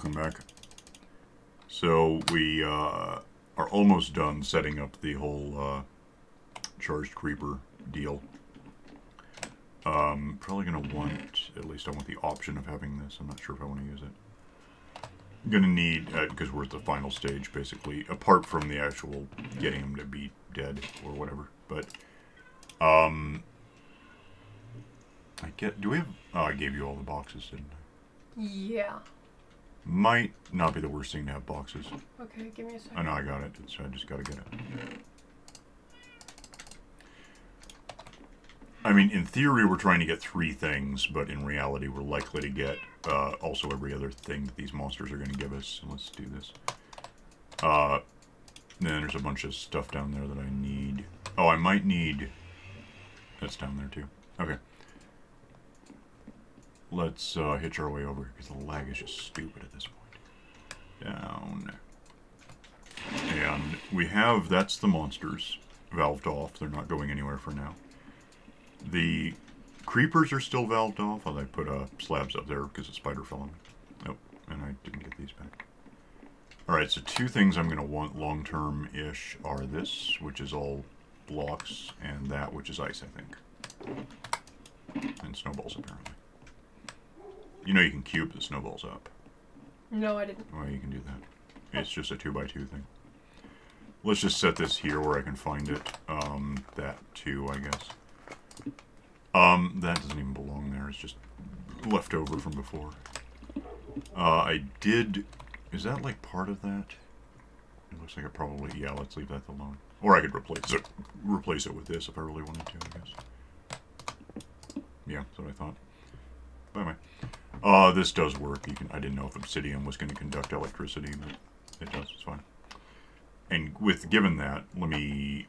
welcome back. So we are almost done setting up the whole charged creeper deal. Probably going to want, at least I want the option of having this. I'm not sure if I want to use it. I'm going to need, because we're at the final stage basically, apart from the actual getting him to be dead or whatever. But, do we have, I gave you all the boxes, didn't I? Yeah. Might not be the worst thing to have boxes. Okay, give me a second. I know I got it. I just got to get it. I mean, in theory, we're trying to get 3 things, but in reality, we're likely to get also every other thing that these monsters are going to give us. So let's do this. Then there's a bunch of stuff down there that I need. Oh, I might need... That's down there, too. Okay. Let's hitch our way over, because the lag is just stupid at this point. Down. And we have... That's the monsters valved off. They're not going anywhere for now. The creepers are still valved off. I put slabs up there because a spider fell on me. Nope, and I didn't get these back. Alright, so 2 things I'm going to want long-term-ish are this, which is all blocks, and that, which is ice, I think. And snowballs, apparently. You know you can cube the snowballs up. No, I didn't. Well, you can do that. It's just a 2x2 thing. Let's just set this here where I can find it. That, too, I guess. That doesn't even belong there. It's just left over from before. I did... Is that, like, part of that? It looks like it probably... Yeah, let's leave that alone. Or I could replace it with this if I really wanted to, I guess. Yeah, that's what I thought. Bye-bye. This does work. I didn't know if obsidian was going to conduct electricity, but it does. It's fine. And given that, let me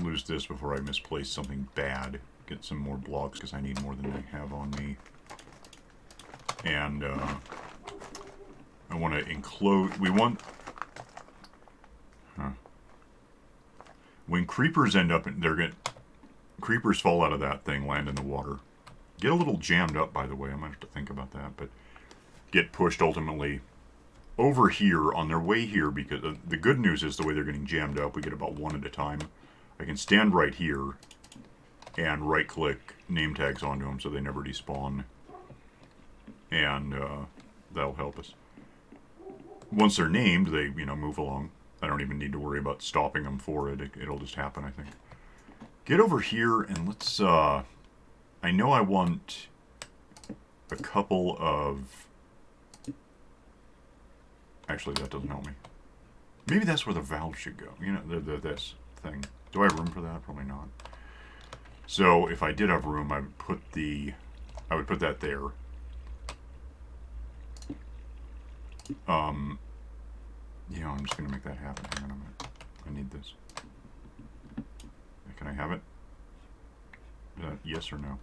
lose this before I misplace something bad. Get some more blocks because I need more than I have on me. And I want to enclose... We want... When creepers end up... Creepers fall out of that thing, land in the water. Get a little jammed up, by the way. I might have to think about that. But get pushed ultimately over here on their way here. Because the good news is the way they're getting jammed up, we get about 1 at a time. I can stand right here and right-click name tags onto them so they never despawn. And that'll help us. Once they're named, they, move along. I don't even need to worry about stopping them for it. It'll just happen, I think. Get over here and let's... I know I want a couple of... Actually, that doesn't help me. Maybe that's where the valve should go. This thing. Do I have room for that? Probably not. So if I did have room, I would put that there. I'm just gonna make that happen. Hang on a minute. I need this. Can I have it? Yes or no?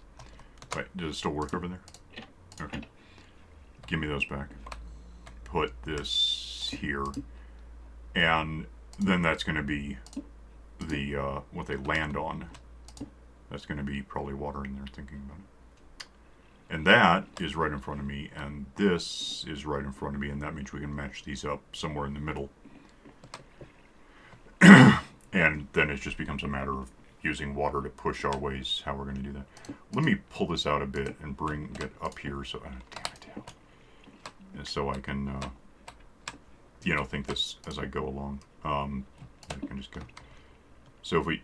Wait, does it still work over there? Okay. Give me those back. Put this here. And then that's gonna be the what they land on. That's going to be probably water in there, thinking about it. And that is right in front of me, and this is right in front of me, and that means we can match these up somewhere in the middle. And then it just becomes a matter of using water to push our ways, how we're going to do that. Let me pull this out a bit and get up here, so... damn it. So I can, think this as I go along. I can just go. So if we...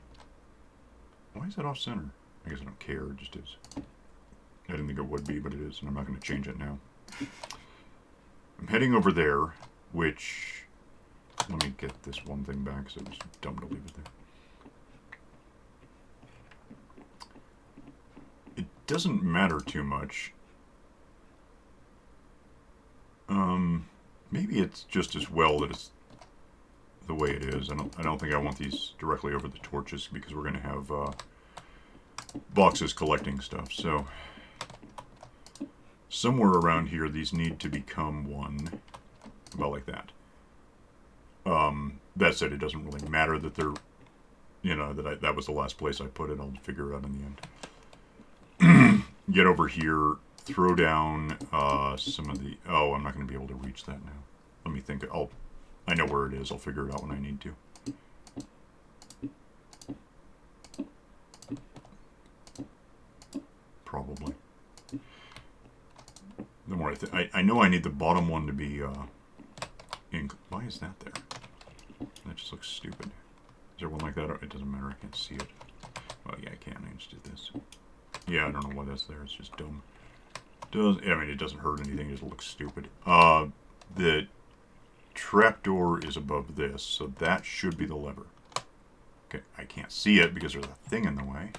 Why is that off center? I guess I don't care, it just is. I didn't think it would be, but it is, and I'm not going to change it now. I'm heading over there, which... Let me get this one thing back, because it was dumb to leave it there. It doesn't matter too much. Maybe it's just as well that it's the way it is. I don't think I want these directly over the torches because we're going to have boxes collecting stuff. So somewhere around here, these need to become one, about like that. That said, it doesn't really matter that they're, that was the last place I put it. I'll figure it out in the end. Get over here, throw down some of the... Oh, I'm not going to be able to reach that now. Let me think. I know where it is. I'll figure it out when I need to. Probably. The more I know I need the bottom one to be why is that there? That just looks stupid. Is there one like that? It doesn't matter. I can't see it. Well, yeah, I can. I can just do this. Yeah, I don't know why that's there. It's just dumb. I mean, it doesn't hurt anything. It just looks stupid. The trapdoor is above this, so that should be the lever. Okay, I can't see it because there's a thing in the way.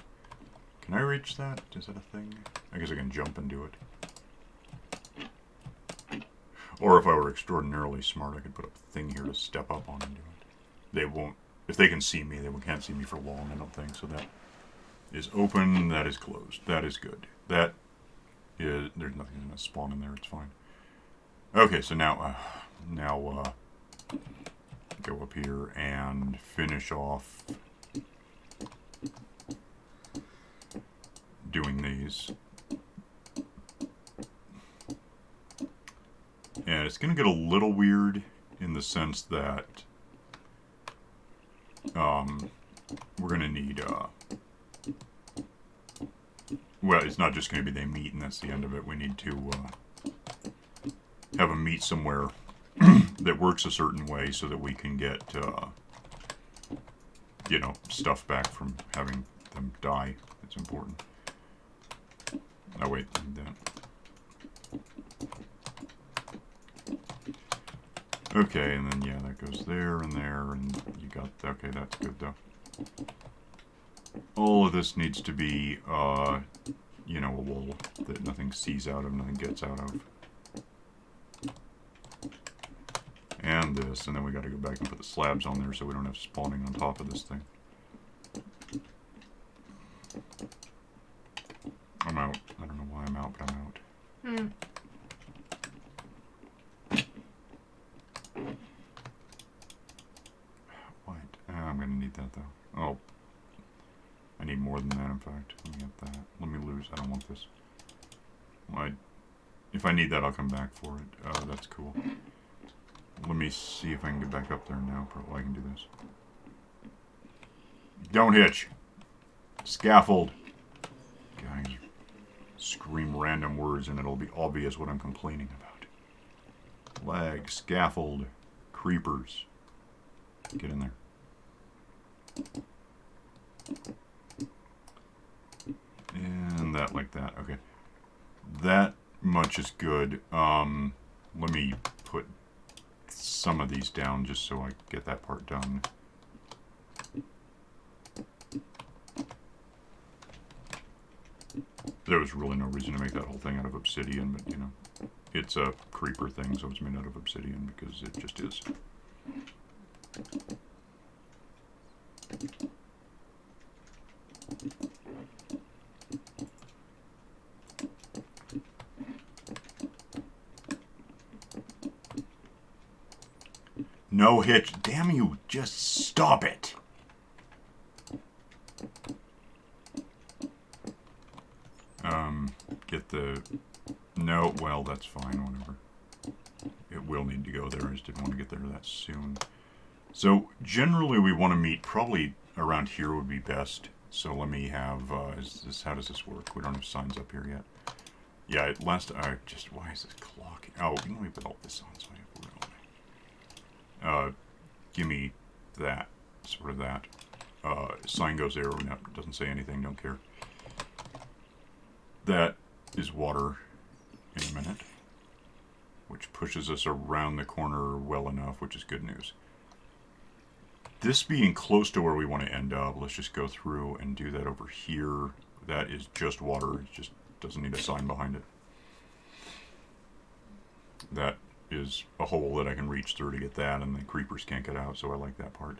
Can I reach that? Is that a thing? I guess I can jump and do it. Or if I were extraordinarily smart, I could put a thing here to step up on and do it. They won't. If they can see me, they can't see me for long, I don't think. So that is open. That is closed. That is good. That is... There's nothing going to spawn in there. It's fine. Okay, so now go up here and finish off doing these. And it's going to get a little weird in the sense that we're going to need, well, it's not just going to be they meet and that's the end of it. We need to have them meet somewhere that works a certain way so that we can get, you know, stuff back from having them die. It's important. Oh, wait, that. Okay, and then, yeah, that goes there, and you got, okay, that's good, though. All of this needs to be, you know, a wall that nothing sees out of, nothing gets out of. And this, and then we gotta go back and put the slabs on there so we don't have spawning on top of this thing. I'm out. I don't know why I'm out, but I'm out. What? I'm gonna need that, though. Oh. I need more than that, in fact. Let me get that. Let me lose. I don't want this. Well, if I need that, I'll come back for it. That's cool. Let me see if I can get back up there now. Probably I can do this. Don't hitch. Scaffold. Guys, scream random words and it'll be obvious what I'm complaining about. Lag, scaffold, creepers. Get in there. And that like that. Okay. That much is good. Let me put some of these down just so I get that part done. There was really no reason to make that whole thing out of obsidian, but you know, it's a creeper thing, so it's made out of obsidian because it just is. No hitch. Damn you, just stop it. Get the... No, well, that's fine, whatever. It will need to go there. I just didn't want to get there that soon. So, generally we want to meet probably around here would be best. So let me have... how does this work? We don't have signs up here yet. Yeah, why is this clock? Oh, let me put all this on so I have room. Give me that. Sort of that. Sign goes there. No, doesn't say anything. Don't care. That is water in a minute. Which pushes us around the corner well enough, which is good news. This being close to where we want to end up, let's just go through and do that over here. That is just water. It just doesn't need a sign behind it. That is a hole that I can reach through to get that, and the creepers can't get out, so I like that part.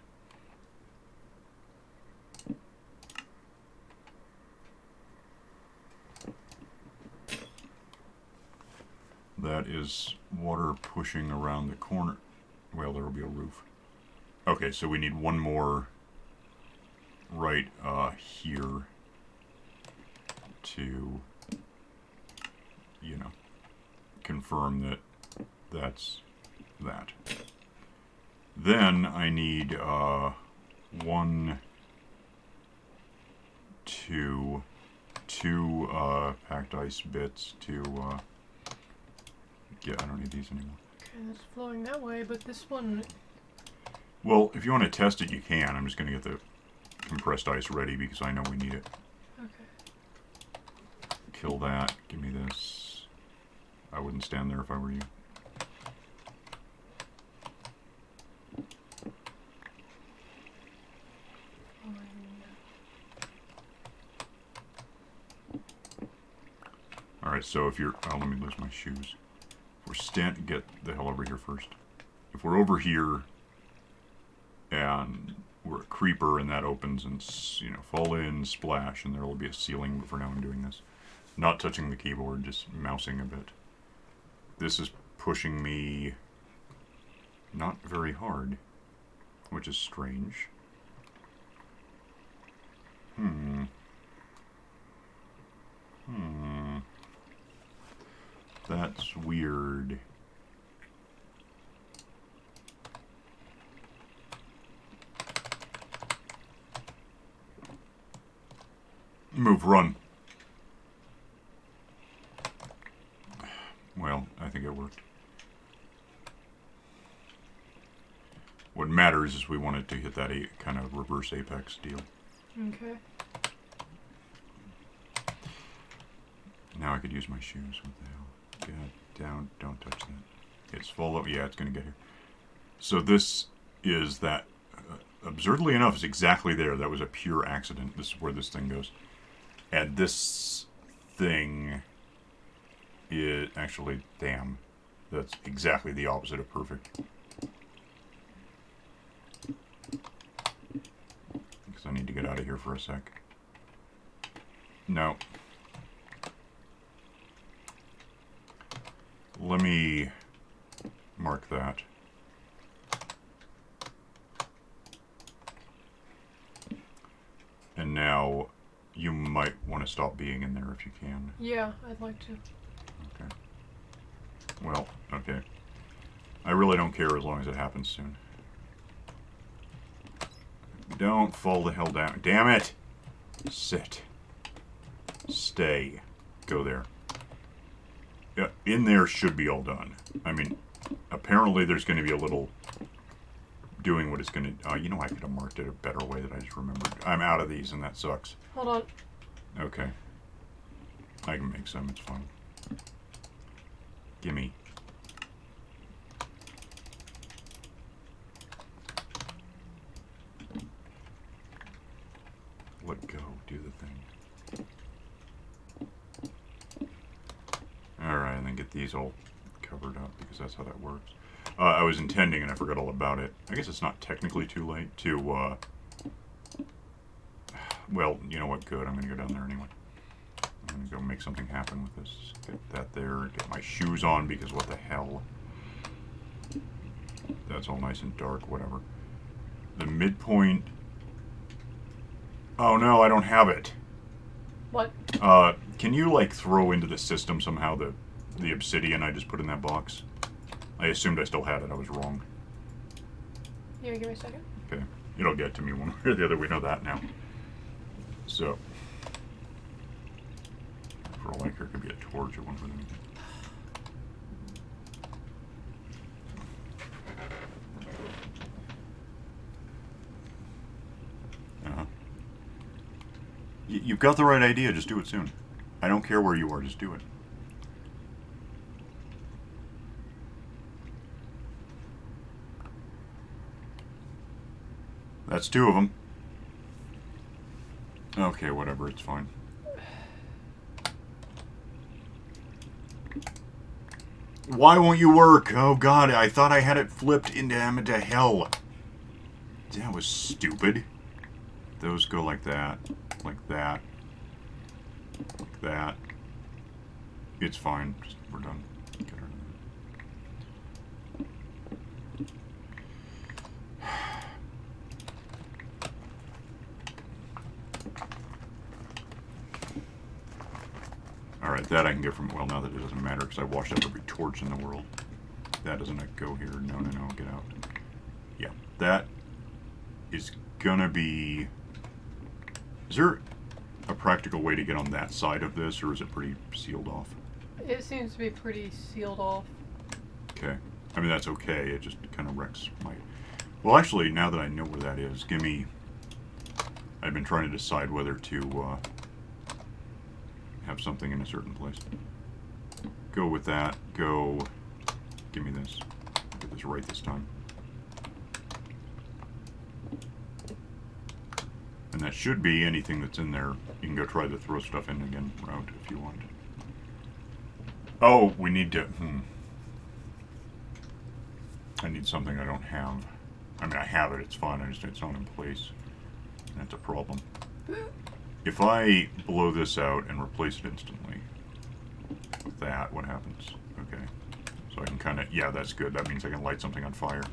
That is water pushing around the corner. Well, there will be a roof. Okay, so we need one more right here to, you know, confirm that that's that. Then I need 1, 2 packed ice bits to yeah, I don't need these anymore. Okay, that's flowing that way, but this one... Well, if you want to test it, you can. I'm just going to get the compressed ice ready because I know we need it. Okay. Kill that. Give me this. I wouldn't stand there if I were you. Alright, so if you're... Oh, let me lose my shoes. If we're get the hell over here first. If we're over here and we're a creeper and that opens and, you know, fall in, splash, and there will be a ceiling, but for now I'm doing this. Not touching the keyboard, just mousing a bit. This is pushing me not very hard, which is strange. That's weird. Move, run. Well, I think it worked. What matters is we want it to hit that kind of reverse apex deal. Okay. Now I could use my shoes. What the hell? Get down. Don't touch that. It's full of... Yeah, it's going to get here. So this is that... absurdly enough, is exactly there. That was a pure accident. This is where this thing goes. And this thing is... Actually, damn. That's exactly the opposite of perfect. Because I need to get out of here for a sec. No. Let me mark that. And now you might want to stop being in there if you can. Yeah, I'd like to. Okay. Well, okay. I really don't care as long as it happens soon. Don't fall the hell down. Damn it! Sit. Stay. Go there. Yeah, in there should be all done. I mean, apparently there's going to be a little doing what it's going to... you know, I could have marked it a better way that I just remembered. I'm out of these, and that sucks. Hold on. Okay. I can make some, it's fine. Gimme. Let go. Do the thing. Alright, and then get these all covered up, because that's how that works. I was intending, and I forgot all about it. I guess it's not technically too late to, well, you know what, good. I'm going to go down there anyway. I'm going to go make something happen with this. Get that there, get my shoes on, because what the hell. That's all nice and dark, whatever. The midpoint... Oh no, I don't have it. What? Can you, like, throw into the system somehow the obsidian I just put in that box? I assumed I still had it. I was wrong. Yeah, give me a second. Okay. It'll get to me one way or the other. We know that now. So. For all I care, it could be a torch at one point. You've got the right idea. Just do it soon. I don't care where you are. Just do it. That's 2 of them. Okay, whatever. It's fine. Why won't you work? Oh god, I thought I had it flipped into hell. That was stupid. Those go like that. Like that. Like that. It's fine. Just, we're done. Get rid of that. Alright, that I can get from... Well, now that it doesn't matter because I washed up every torch in the world. That doesn't go here. No, no, no. Get out. Yeah, that is gonna be... Is there a practical way to get on that side of this, or is it pretty sealed off? It seems to be pretty sealed off. Okay. I mean, that's okay. It just kind of wrecks my... Well, actually, now that I know where that is, give me... I've been trying to decide whether to have something in a certain place. Go with that. Go... Give me this. Get this right this time. And that should be anything that's in there. You can go try the throw stuff in again route if you want. Oh, we need to... I need something I don't have. I mean, I have it, it's fine, it's not in place. That's a problem. If I blow this out and replace it instantly with that, what happens? Okay. So I can kind of... Yeah, that's good. That means I can light something on fire.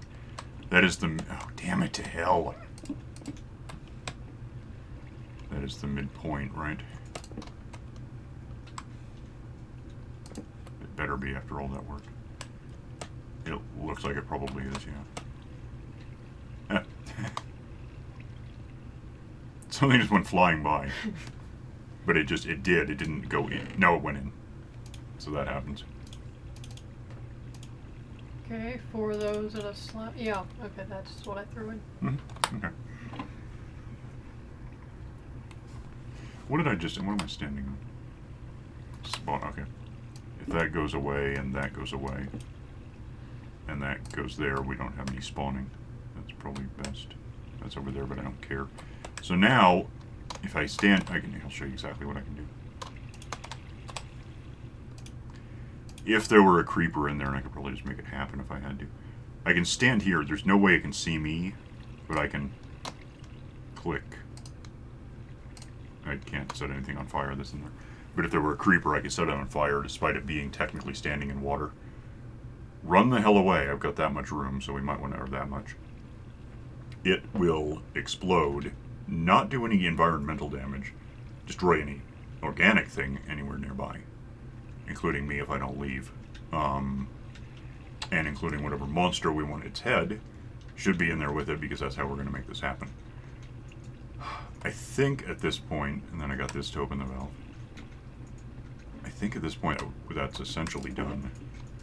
That is the... Oh, damn it to hell. That is the midpoint, right? It better be after all that work. It looks like it probably is, yeah. Something just went flying by. But it did. It didn't go in. No, it went in. So that happens. Okay, for those that have slap. Yeah, okay, that's what I threw in. Mm-hmm. Okay. What did I just... What am I standing on? Spawn, okay. If that goes away and that goes away, and that goes there, we don't have any spawning. That's probably best. That's over there, but I don't care. So now, if I stand... I'll show you exactly what I can do. If there were a creeper in there, and I could probably just make it happen if I had to. I can stand here. There's no way it can see me, but I can click. I can't set anything on fire that's in there. But if there were a creeper, I could set it on fire despite it being technically standing in water. Run the hell away. I've got that much room, so we might want to... Or that much. It will explode, not do any environmental damage, destroy any organic thing anywhere nearby, including me if I don't leave. And including whatever monster we want its head should be in there with it, because that's how we're going to make this happen. I think at this point, and then I got this to open the valve. I think at this point that's essentially done.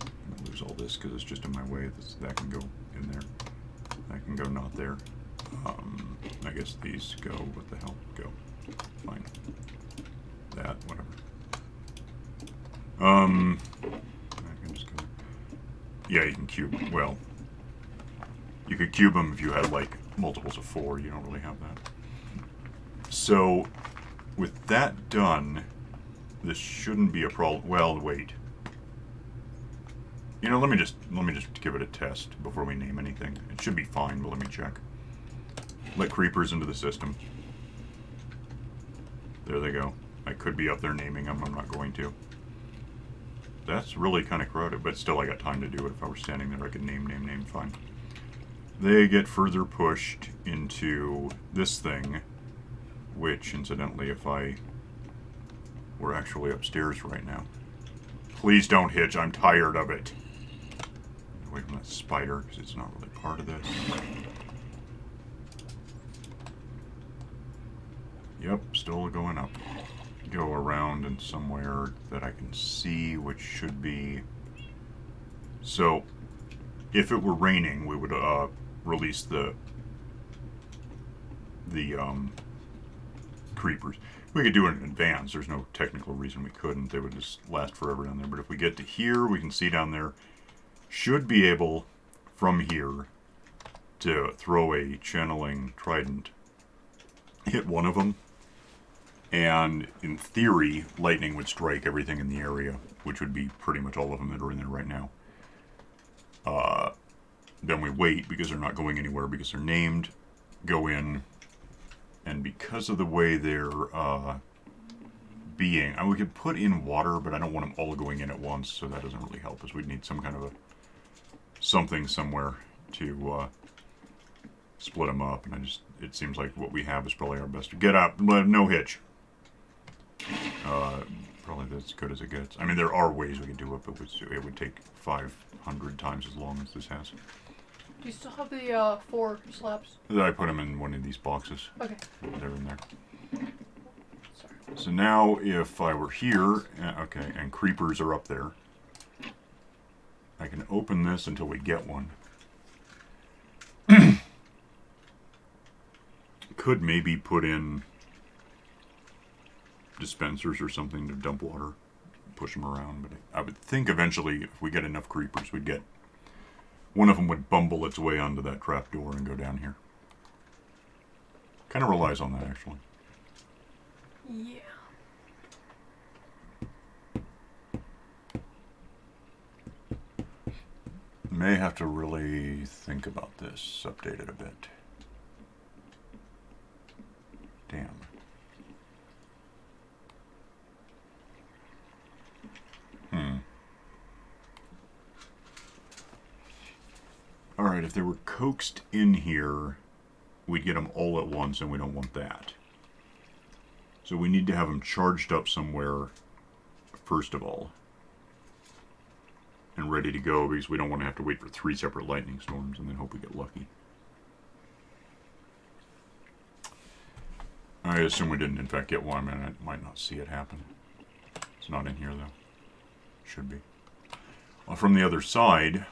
I'm going to lose all this because it's just in my way. That can go in there. That can go not there. I guess these go. What the hell? Go. Fine. That, whatever. I can just go. Yeah, you can cube. Well, you could cube them if you had like multiples of 4. You don't really have that. So, with that done, this shouldn't be a problem. Well, wait. You know, let me just give it a test before we name anything. It should be fine, but let me check. Let creepers into the system. There they go. I could be up there naming them. I'm not going to. That's really kind of crowded, but still I got time to do it. If I were standing there, I could name, fine. They get further pushed into this thing, which, incidentally, if I were actually upstairs right now. Please don't hitch. I'm tired of it. Get away from that spider, because it's not really part of this. Yep, still going up. Go around and somewhere that I can see, which should be... So, if it were raining, we would release the creepers. We could do it in advance. There's no technical reason we couldn't. They would just last forever down there. But if we get to here, we can see down there. Should be able, from here, to throw a channeling trident. Hit one of them. And, in theory, lightning would strike everything in the area, which would be pretty much all of them that are in there right now. Then we wait, because they're not going anywhere, because they're named, go in, and because of the way they're being... we could put in water, but I don't want them all going in at once, so that doesn't really help us. We'd need some kind of something somewhere to split them up, and it seems like what we have is probably our best. Get up, no hitch. probably as good as it gets. I mean, there are ways we could do it, but it would take 500 times as long as this has. Do you still have the 4 slabs? I put them in one of these boxes. Okay. They're in there. Sorry. So now, if I were here, okay, and creepers are up there, I can open this until we get one. Could maybe put in dispensers or something to dump water, push them around, but I would think eventually, if we get enough creepers, we'd get one of them would bumble its way onto that trap door and go down here. Kind of relies on that, actually. Yeah. May have to really think about this, update it a bit. Damn. Alright, if they were coaxed in here, we'd get them all at once, and we don't want that. So we need to have them charged up somewhere, first of all. And ready to go, because we don't want to have to wait for 3 separate lightning storms and then hope we get lucky. I assume we didn't, in fact, get one, and I might not see it happen. It's not in here, though. Should be. Well, from the other side,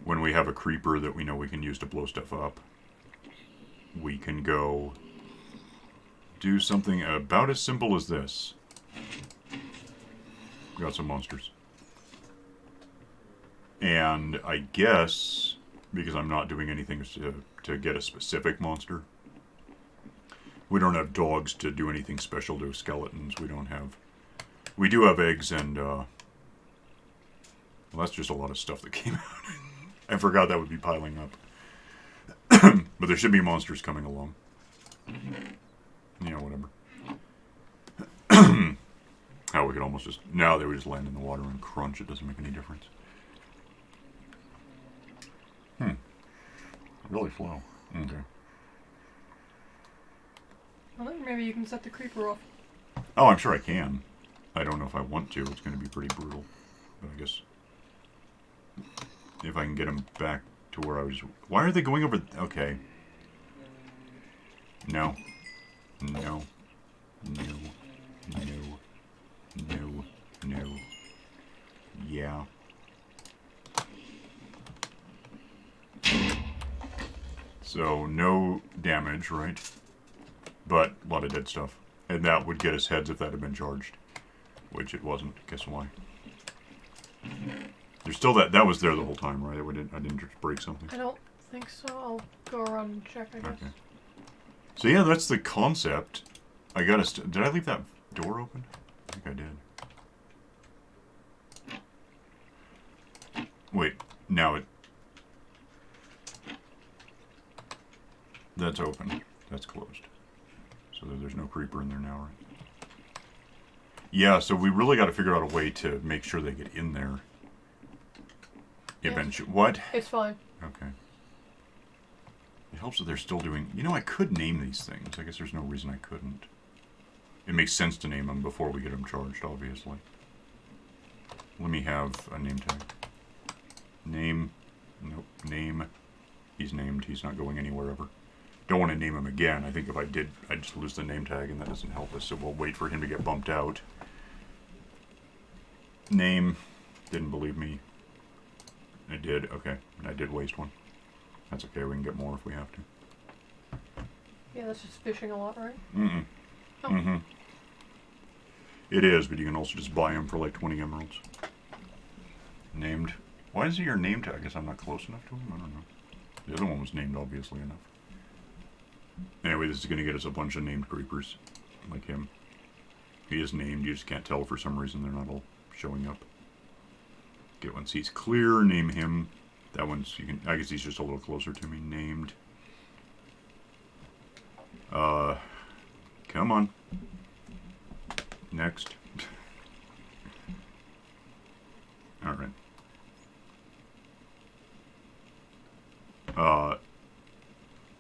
when we have a creeper that we know we can use to blow stuff up, we can go do something about as simple as this. We got some monsters. And I guess, because I'm not doing anything to get a specific monster, we don't have dogs to do anything special to skeletons. We do have eggs and, well, that's just a lot of stuff that came out. I forgot that would be piling up. But there should be monsters coming along. You know, whatever. How we could almost just... Now they would just land in the water and crunch. It doesn't make any difference. Really slow. Okay. Well, then maybe you can set the creeper off. Oh, I'm sure I can. I don't know if I want to. It's going to be pretty brutal. But I guess... if I can get them back to where I was... Why are they going over... Okay. No. No. No. No. No. No. Yeah. So, no damage, right? But a lot of dead stuff. And that would get us heads if that had been charged. Which it wasn't. Guess why? There's still that was there the whole time, right? I didn't just break something. I don't think so. I'll go around and check, I guess. Okay. So yeah, that's the concept. I gotta... did I leave that door open? I think I did. Wait, now it... That's open. That's closed. So there's no creeper in there now, right? Yeah, so we really got to figure out a way to make sure they get in there. Eventually. What? It's fine. Okay. It helps that they're still doing... You know, I could name these things. I guess there's no reason I couldn't. It makes sense to name them before we get them charged, obviously. Let me have a name tag. Name. Nope. Name. He's named. He's not going anywhere ever. Don't want to name him again. I think if I did, I'd just lose the name tag, and that doesn't help us, so we'll wait for him to get bumped out. Name. Didn't believe me. I did. Okay. I did waste one. That's okay. We can get more if we have to. Yeah, that's just fishing a lot, right? Mm-mm. Oh. Mm-hmm. It is, but you can also just buy them for like 20 emeralds. Named. Why is he your name tag? I guess I'm not close enough to him? I don't know. The other one was named, obviously enough. Anyway, this is going to get us a bunch of named creepers. Like him. He is named, you just can't tell for some reason. They're not all showing up. Get once he's clear, name him. That one's, you can, I guess he's just a little closer to me. Named. Come on. Next. Alright.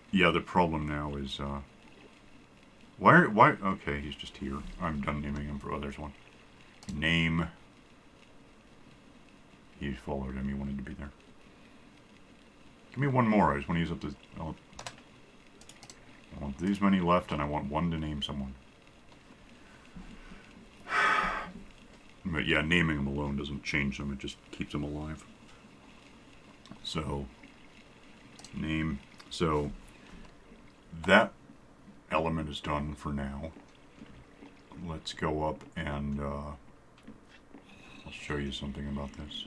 Yeah, the problem now is, Why? Okay, he's just here. I'm done naming him for. Oh, there's one. Name. He followed him. He wanted to be there. Give me one more. I just want to use up this. I want these many left, and I want one to name someone. But yeah, naming them alone doesn't change them. It just keeps them alive. So, name. So, that element is done for now. Let's go up and I'll show you something about this.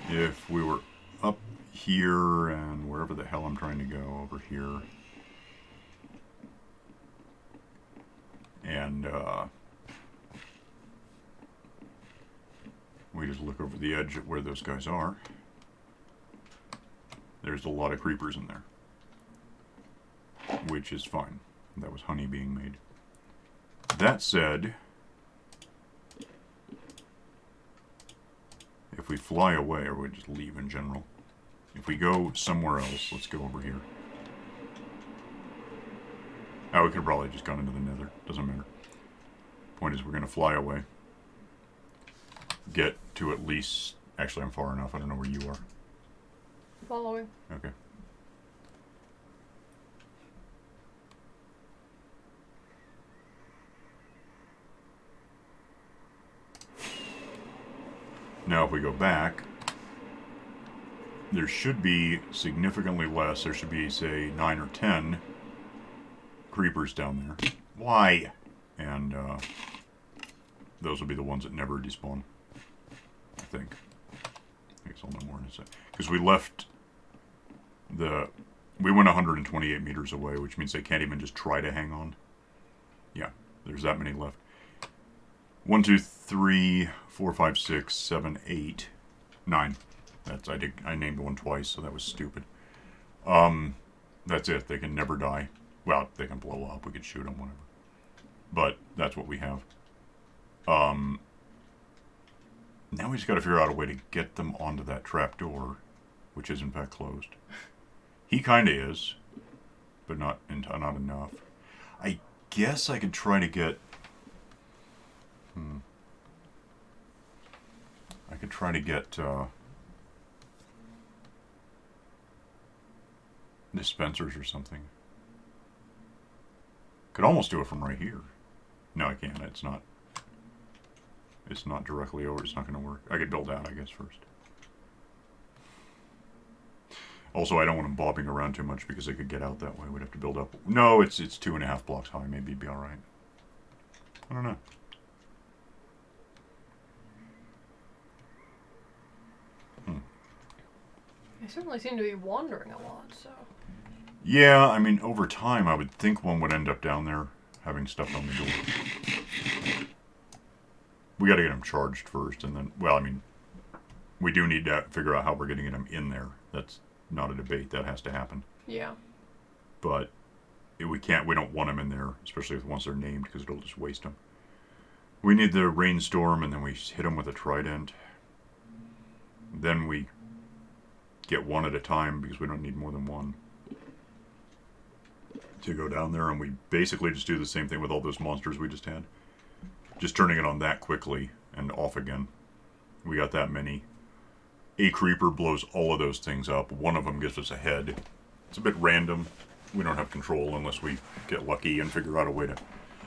If we were up here and wherever the hell I'm trying to go over here, and we just look over the edge at where those guys are, there's a lot of creepers in there, which is fine. That was honey being made. That said, if we fly away, or we just leave in general, if we go somewhere else, let's go over here. Oh, we could have probably just gone into the nether. Doesn't matter. Point is, we're going to fly away. Get to at least... Actually, I'm far enough. I don't know where you are. Following. Okay. Now, if we go back, there should be significantly less. There should be, say, 9 or 10 creepers down there. Why? And those will be the ones that never despawn, I think. I guess I'll know more in a sec. Because we left the... We went 128 meters away, which means they can't even just try to hang on. Yeah, there's that many left. 1, 2, 3, 4, 5, 6, 7, 8, 9. That's I named one twice, so that was stupid. That's it. They can never die. Well, they can blow up. We could shoot them, whatever. But that's what we have. Now we just got to figure out a way to get them onto that trapdoor, which is in fact closed. He kind of is, but not enough. I guess I could try to get... I could try to get dispensers or something. Could almost do it from right here. No, I can't. It's not. It's not directly over. It's not going to work. I could build that, I guess, first. Also, I don't want them bobbing around too much because they could get out that way. We'd have to build up. No, it's 2.5 blocks high. Maybe it'd be all right. I don't know. They certainly seem to be wandering a lot, so... Yeah, I mean, over time, I would think one would end up down there having stuff on the door. We got to get them charged first, and then... Well, I mean, we do need to figure out how we're getting them in there. That's not a debate. That has to happen. Yeah. But we can't... We don't want them in there, especially once they're named, because it'll just waste them. We need the rainstorm, and then we hit them with a trident. Then we get one at a time, because we don't need more than one to go down there, and we basically just do the same thing with all those monsters we just had. Just turning it on that quickly and off again. We got that many. A creeper blows all of those things up. One of them gives us a head. It's a bit random. We don't have control unless we get lucky and figure out a way to...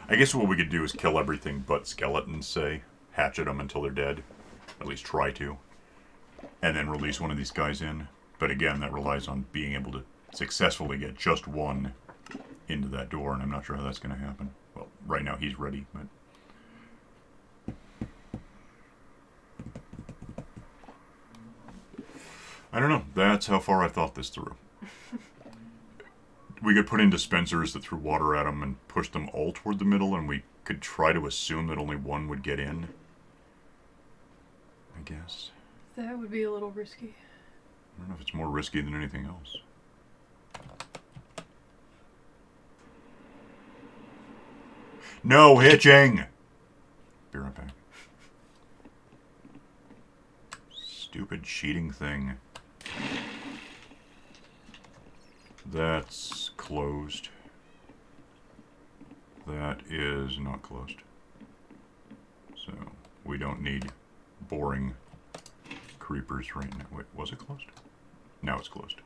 I guess what we could do is kill everything but skeletons, say. Hatchet them until they're dead. At least try to. And then release one of these guys in. But again, that relies on being able to successfully get just one into that door, and I'm not sure how that's going to happen. Well, right now he's ready, but... I don't know. That's how far I thought this through. We could put in dispensers that threw water at them and push them all toward the middle, and we could try to assume that only one would get in. I guess. That would be a little risky. I don't know if it's more risky than anything else. No hitching! Be right back. Stupid cheating thing. That's closed. That is not closed. So we don't need boring creepers right now. Wait, was it closed? Now it's closed.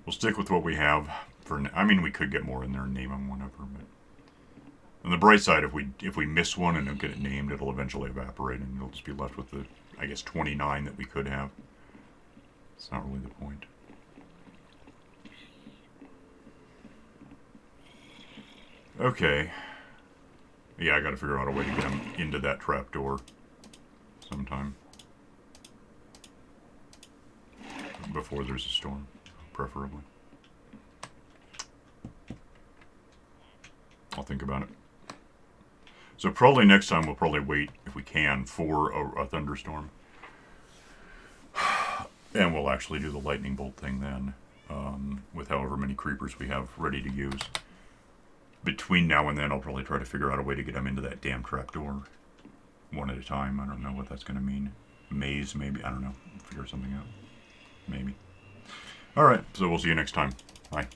We'll stick with what we have for now. I mean, we could get more in there and name them whenever, but on the bright side, if we miss one and don't get it named, it'll eventually evaporate and you'll just be left with the, I guess, 29 that we could have. It's not really the point. Okay. Yeah, I gotta figure out a way to get him into that trapdoor sometime. Before there's a storm, preferably. I'll think about it. So probably next time we'll probably wait, if we can, for a thunderstorm. And we'll actually do the lightning bolt thing then, with however many creepers we have ready to use. Between now and then, I'll probably try to figure out a way to get them into that damn trapdoor. One at a time. I don't know what that's going to mean. Maze, maybe. I don't know. Figure something out. Maybe. Alright, so we'll see you next time. Bye.